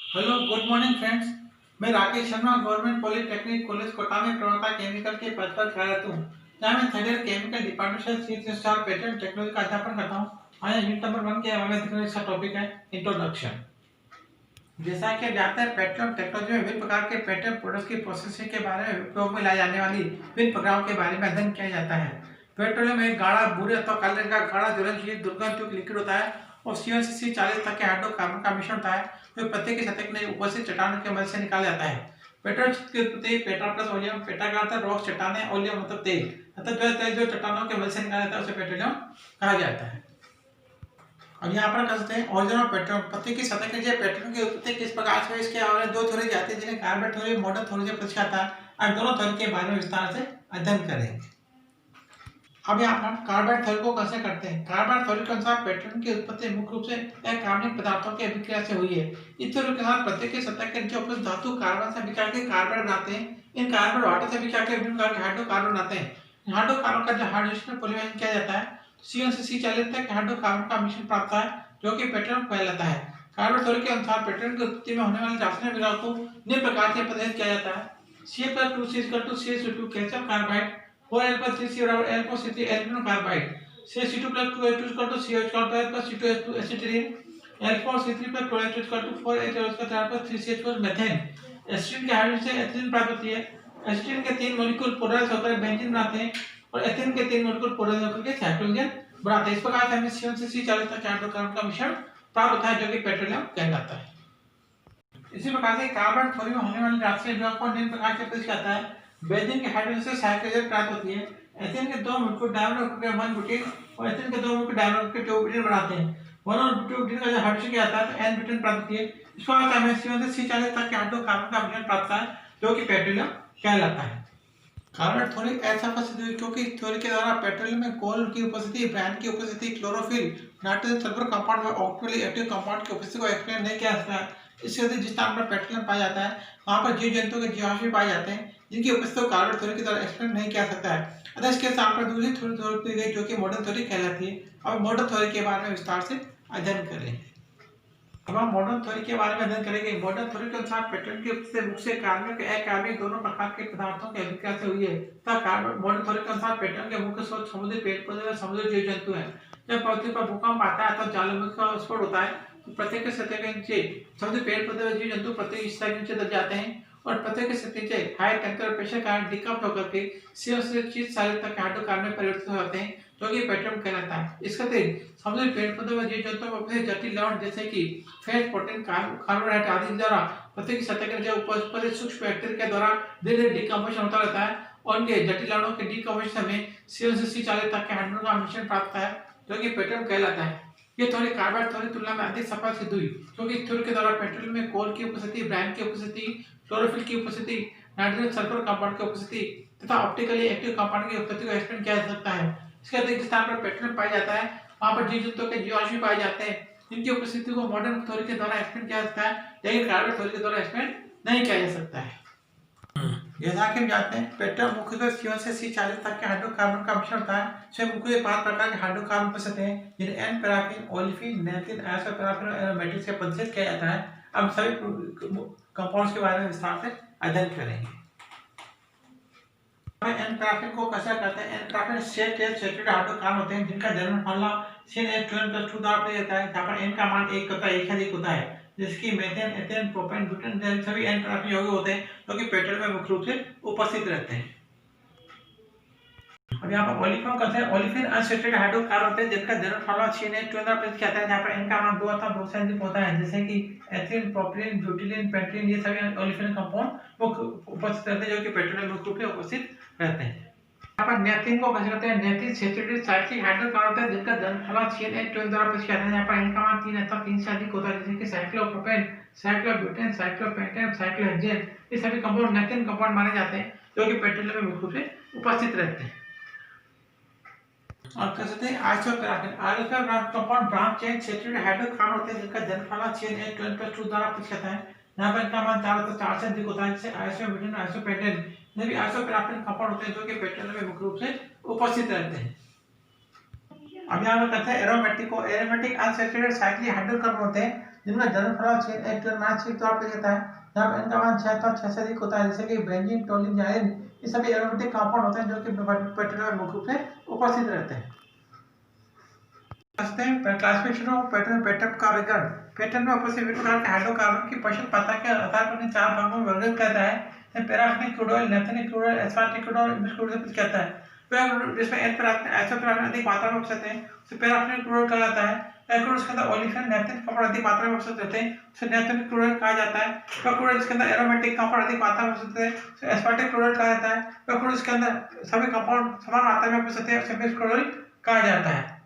Hello good morning friends. मैं Rakesh Sharma government polytechnic college Kota में प्रवक्ता केमिकल के पद पर कार्यरत हूँ, जहाँ मैं थर्ड ईयर केमिकल डिपार्टमेंट से सी स्टार पेटेंट टेक्नोलॉजी का अध्यापन करता हूँ। आज यूनिट नंबर 1 के हवाले से इसका टॉपिक है इंट्रोडक्शन। जैसा कि आप जानते हैं, पेट्रोलियम टेक्नोलॉजी में विभिन्न प्रकार के पेट्रोल प्रोडक्ट्स की प्रोसेसिंग के बारे में उपयोग में लाई जाने वाली विभिन्न प्रक्रियाओं के बारे में अध्ययन किया जाता है। पेट्रोलियम एक गाढ़ा भूरे अथवा काले रंग का गाढ़ा ज्वलनशील दुर्गंधयुक्त लिक्विड होता है और CO से C40 तक के हाइड्रोकार्बन का मिश्रण होता है, जो पत्ते की सतह में उपस्थित चट्टानों के मदद से निकाला जाता है। पेट्रोल की उत्पत्ति पेट्रा प्लस ओलियम, पेट्रा का अर्थ रॉक चट्टानें, ओलियम मतलब तेल, अतः तेल जो चट्टानों के मदद से निकाला जाता है उसे पेट्रोलियम कहा जाता है। अब यहाँ पर कहते हैं ओरिजिन ऑफ पेट्रोल। पृथ्वी की सतह के नीचे पेट्रोल की उत्पत्ति किस प्रकार से, इसके हवाले दो थ्योरी आती है, जिन्हें कार्बन थ्योरी, मॉडर्न थ्योरी से प्रश्न और दोनों थ्योरी के बारे में विस्तार से अध्ययन करेंगे। अब यहाँ पर कार्बन थ्योरी को कैसे करते हैं। कार्बन थ्योरी के अनुसार पेट्रोल की उत्पत्ति मुख्य रूप से अकार्बनिक पदार्थों की अभिक्रिया से हुई है। इस थ्योरी के अनुसार पृथ्वी की सतह के नीचे उपस्थित धातु कार्बन से विक्रिया के कार्बन बनाते हैं। इन कार्बन वाटर से विक्रिया के विभिन्न प्रकार के हाइड्रोकार्बन बनाते हैं। हाइड्रोकार्बन का जब हाइड्रोजन में पॉलीमराइजेशन किया जाता है, CO से C40 तक हाइड्रोकार्बन का मिश्रण प्राप्त होता है, जो कि पेट्रोल कहलाता है। कार्बन थ्योरी के अनुसार पेट्रोल की उत्पत्ति में होने वाले रासायनिक विक्रिया को निम्न प्रकार से प्रदर्शित किया जाता है। Ca+2C=CH2 calcium carbide, 4Al+3C Al4C3 aluminium carbide, C2+2H2CH+CH+C2H2 acetylene, Al4C3+2H2 methane. Acetylene के हाइड्रोजन से एथिलीन प्राप्त होती है। एसिटिलीन के 3 मॉलिक्यूल पोलराइज होकर बेंजीन बनाते हैं और एथिलीन के 3 मॉलिक्यूल पोलराइज होकर के साइक्लोहेक्सेन बनाते हैं। इस प्रकार से हमें CO से C40 तक हाइड्रोकार्बन का मिश्रण प्राप्त होता है, जो कि पेट्रोलियम कहलाता है। इसी प्रकार से कार्बन थ्योरी में होने वाले रासायनिक विक्रिया को निम्न प्रकार से प्रदर्शित करता है। बेंजीन के हाइड्रोजन से साइक्लोहेक्सेन प्राप्त होती है। एथिलीन के 2 मॉलिक्यूल डायमर होकर 1 ब्यूटेन और एथिलीन के 2 मॉलिक्यूल डायमर होकर 2 ब्यूटेन बनाते हैं। 1 और 2 ब्यूटेन का जब हाइड्रोजन किया जाता है तो N ब्यूटेन प्राप्त होती है। इस प्रकार से हमें CO से C40 तक के हाइड्रोकार्बन का मिश्रण प्राप्त होता है, जो कि पेट्रोलियम कहलाता है। कार्बन थ्योरी ऐसा प्रसिद्ध हुई क्योंकि इस थ्योरी के द्वारा पेट्रोलियम में कोल की उपस्थिति, ब्रांड की उपस्थिति, क्लोरोफिल, नाइट्रोजन सल्फर कंपाउंड में ऑक्टेनली एक्टिव कंपाउंड की उपस्थिति को एक्सप्लेन नहीं किया जा सकता है। इसके अतिरिक्त जिस स्थान पर पेट्रोलियम पाया जाता है, वहां पर जीव जंतु के जीवाश्म भी पाए जाते हैं, जिनकी उपस्थिति को कार्बन थ्योरी के द्वारा एक्सप्लेन नहीं किया जा सकता है। अतः इसके स्थान पर दूसरी थ्योरी दी गई, जो कि मॉडर्न थ्योरी कहलाती है। अब मॉडर्न थ्योरी के बारे में विस्तार से अध्ययन करेंगे। अब हम मॉडर्न थ्योरी के बारे में अध्ययन करेंगे। मॉडर्न थ्योरी के अनुसार पेट्रोलियम की उपस्थिति मुख्य कार्बनिक और अकार्बनिक दोनों प्रकार के पदार्थों की अभिक्रिया से हुई है। मॉडर्न थ्योरी के अनुसार पेट्रोलियम के मुख्य स्रोत समुद्री पेड़ पौधे और समुद्री जीव जंतु हैं। जब पृथ्वी पर भूकंप आता है तो ज्वालामुखी का विस्फोट होता है, तो पृथ्वी के सतह के नीचे समुद्री पेड़ पौधे और जीव जंतु पृथ्वी की सतह के नीचे दब जाते हैं और पृथ्वी के सतह नीचे हाई टेम्परेचर प्रेशर कारण डिकम्प होकर के CO से C40 तक हाइड्रोकार्बन में परिवर्तित हो जाते हैं, जो कि पेट्रोलियम कहलाता है। इसके अतिरिक्त समुद्री पेड़ पौधे व जीव जंतुओं में उपस्थित जटिल लवण जैसे कि फैट, प्रोटीन, कार्बोहाइड्रेट आदि द्वारा पृथ्वी की सतह के नीचे उपस्थित सूक्ष्म बैक्टीरिया के द्वारा धीरे धीरे डिकम्पोजिशन होता रहता है और उनके जटिल लवणों के डिकम्पोजिशन में CO से C40 तक के हाइड्रोजन का मिश्रण प्राप्त होता है, जो कि पेट्रोलियम कहलाता है। ये थ्योरी कार्बन थ्योरी तुलना में अधिक सफल सिद्ध हुई, क्योंकि इस थ्योरी के द्वारा पेट्रोलियम में कोल की उपस्थिति, ब्रांड की उपस्थिति, क्लोरोफिल की उपस्थिति, नाइट्रोजन सल्फर कंपाउंड की उपस्थिति तथा ऑप्टिकली एक्टिव कंपाउंड की उपस्थिति को एक्सप्लेन किया जा सकता है। इसके अतिरिक्त स्थान पर पेट्रोलियम पाया जाता है, वहां पर जीव जंतुओं के जीवाश्म पाए जाते हैं, जिनकी उपस्थिति को मॉडर्न थ्योरी के द्वारा एक्सप्लेन किया जा सकता है, लेकिन कार्बन थ्योरी के द्वारा एक्सप्लेन नहीं किया जा सकता है। जैसा कि हम जानते हैं, पेट्रोल मुख्यतः CO से C40 तक के हाइड्रोकार्बन का मिश्रण होता है। इसमें मुख्य 5 प्रकार के हाइड्रोकार्बन उपस्थित हैं, जिन्हें N पैराफिन, ओलिफिन, नेफ्थिन, आइसोपैराफिन और एरोमेटिक से प्रदर्शित किया जाता है। अब सभी कंपाउंड्स के बारे में विस्तार से अध्ययन करेंगे। N पैराफिन को कैसे करते हैं। N पैराफिन सैचुरेटेड हाइड्रोकार्बन होते हैं, जिनका जर्मन फॉर्मूला CnH2n+2 द्वारा दिया जाता है, जहां पर N का मान 1 होता है, 1 से अधिक होता है, जिसकी मीथेन, एथेन, प्रोपेन, ब्यूटेन सभी N पैराफिन यौगिक होते हैं, जो कि पेट्रोल में मुख्य रूप से उपस्थित रहते हैं। अब यहाँ पर ओलिफिन कैसे हैं। ओलिफिन अनसैचुरेटेड हाइड्रोकार्बन होते हैं, जिनका जर्मन फॉर्मूला CnH2n द्वारा प्रस्तुत किया जाता है, जहां पर N का मान 2 अथवा 2 से अधिक होता है, जैसे कि एथिलीन, प्रोपिलीन, ब्यूटिलीन, पेंटिलीन, ये सभी ओलिफिन कंपाउंड उपस्थित रहते हैं, जो कि पेट्रोल में मुख्य रूप से उपस्थित रहते हैं। यहाँ पर नेफ्थिन को कैसे करते हैं। नेफ्थिन सैचुरेटेड साइक्लिक हाइड्रोकार्बन होता है, जिनका जर्मन फॉर्मूला CnH2n द्वारा प्रस्तुत किया जाता है, यहाँ पर N का मान 3 अथवा 3 से अधिक होता है, जैसे कि साइक्लोप्रोपेन, साइक्लोब्यूटेन, साइक्लोपेंटेन, साइक्लोहेक्सेन, ये सभी कंपाउंड नेफ्थिन कंपाउंड माने जाते हैं, जो कि पेट्रोल में मुख्य रूप से उपस्थित रहते हैं। और कहते हैं isoparaffin. Isoparaffin compound branch chain saturated hydrocarbon होते हैं, जिनका जर्मन फॉर्मूला CnH2n+2 द्वारा प्रस्तुत किया जाता है, यहाँ पर इनका मान 4 अथवा 4 से अधिक होता है, जैसे आइसोब्यूटेन, आइसोपेंटेन, ये भी आइसोपैराफिन कंपाउंड होते हैं, जो कि पेट्रोल में मुख्य रूप से उपस्थित रहते हैं। अब यहाँ पर कहते हैं एरोमेटिक को। एरोमेटिक अनसैचुरेटेड साइक्लिक हाइड्रोकार्बन होते हैं, जिनमें जनरल फ्लोराइड चेन एक टू मैच के तौर पर जाता है, जहाँ पे इनका मान 6 था 6 से अधिक होता है, जैसे कि बेंजीन, टोलिन, जाइलिन, ये सभी एरोमेटिक कंपाउंड होते हैं जो कि पेट्रोल में मुख्य रूप से उपस्थित रहते हैं। क्लासिफिकेशन ऑफ पैटर्न पैटर्न का रिकॉर्ड पैटर्न में उपस्थित विभिन्न प्रकार के हाइड्रोकार्बन की परिषद पता के आधार पर इन्हें 4 भागों में वर्गीकृत करता है। Paraffinic crude oil, naphthenic crude oil, asphaltic crude oil, इमिश क्रूड ऑयल कहता है। जिसमें आइसोप्रोपेन अधिक मात्रा में उपस्थित है उसे पैराफिनिक क्रूड ऑयल कहा जाता है। क्रूड उसके अंदर ओलिफिन, नेफ्थिन कंपाउंड अधिक मात्रा में उपस्थित रहते हैं उसे नेफ्थेनिक क्रूड ऑयल कहा जाता है। क्रूड जिसके अंदर एरोमेटिक कंपाउंड अधिक मात्रा में उपस्थित है उसे एस्पार्टिक क्रूड ऑयल कहा जाता है। क्रूड जिसके अंदर सभी कंपाउंड समान मात्रा में उपस्थित है उसे इमिश क्रूड ऑयल कहा जाता है।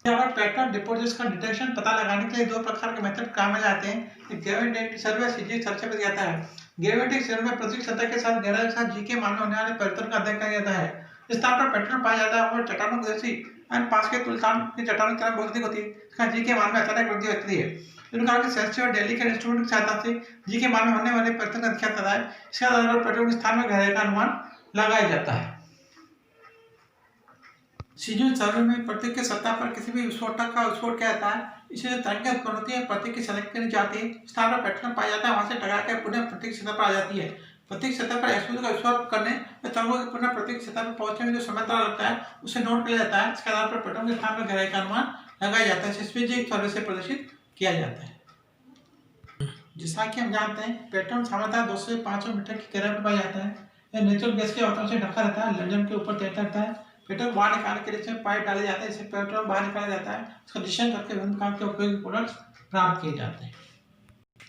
यहाँ पर पैटर्न डिपोजिट्स का डिटेक्शन पता लगाने के लिए 2 प्रकार के मेथड काम में आते हैं। ग्रेविमेट्रिक सर्वे, सीजीएस सर्वे पर जाता है। ग्रेविमेट्रिक सर्वे में प्रत्येक सतह के साथ गहराई के साथ जी के मान में होने वाले परिवर्तन का अध्ययन किया जाता है। इस स्थान पर पैटर्न पाया जाता है और चट्टानों जैसी एंड पास के तुलसान की चट्टानों की तरह बहुत अधिक होती है। इसका जी के मान में अचानक वृद्धि होती है। इन प्रकार के सेंसिटिव और डेलिकेट इंस्ट्रूमेंट की सहायता से जी के मान में होने वाले परिवर्तन का अध्ययन करता है। इसके आधार पर पैटर्न के स्थान में गहराई का अनुमान लगाया जाता है। सीजीएस सर्वे में प्रत्येक के सतह पर किसी भी विस्फोटक का विस्फोट किया जाता है। इससे तरंगें उत्पन्न होती है, प्रत्येक की सतह करनी जाती है, स्थान पर पैटर्न पाया जाता है, वहां से टकरा कर पुनः प्रत्येक सतह पर आ जाती है। प्रत्येक सतह पर एक्सप्लोजन का विस्फोट करने या तरंगों के पुनः प्रत्येक सतह पर पहुंचने में जो समय लगता है उसे नोट किया जाता है। इसके आधार पर पैटर्न के स्थान में गहराई का अनुमान लगाया जाता है। सीजीएस सर्वे से प्रदर्शित किया जाता है। जैसा कि हम जानते हैं पैटर्न सामान्यतः 2 से 500 मीटर की गहराई पर पाया जाता है। यह नेचुरल गैस के अवतरण से ढका रहता है, लंजन के ऊपर तैरता रहता है। पेट्रोल बाहर निकालने के लिए इसमें पाइप डाले जाते हैं, इससे पेट्रोल बाहर निकाला जाता है। इसका डिशन करके विभिन्न प्रकार के उपयोगी प्रोडक्ट्स प्राप्त किए जाते हैं।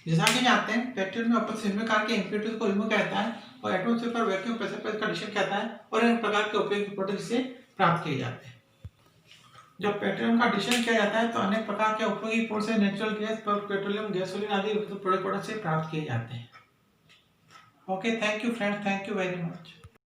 जैसा कि जानते हैं पेट्रोल में उपस्थित विभिन्न प्रकार के इम्प्योरिटीज को रिमूव किया जाता है और एटमॉस्फेयर पर वैक्यूम प्रेशर पर इसका डिशन किया जाता है और इन प्रकार के उपयोगी प्रोडक्ट्स से प्राप्त किए जाते हैं। जब पेट्रोलियम का डिशन किया जाता है तो अनेक प्रकार के उपयोगी पोर्ट से नेचुरल गैस, पेट्रोलियम, गैसोलीन आदि प्रोडक्ट से प्राप्त किए जाते हैं। Okay, thank you friends, thank you very much.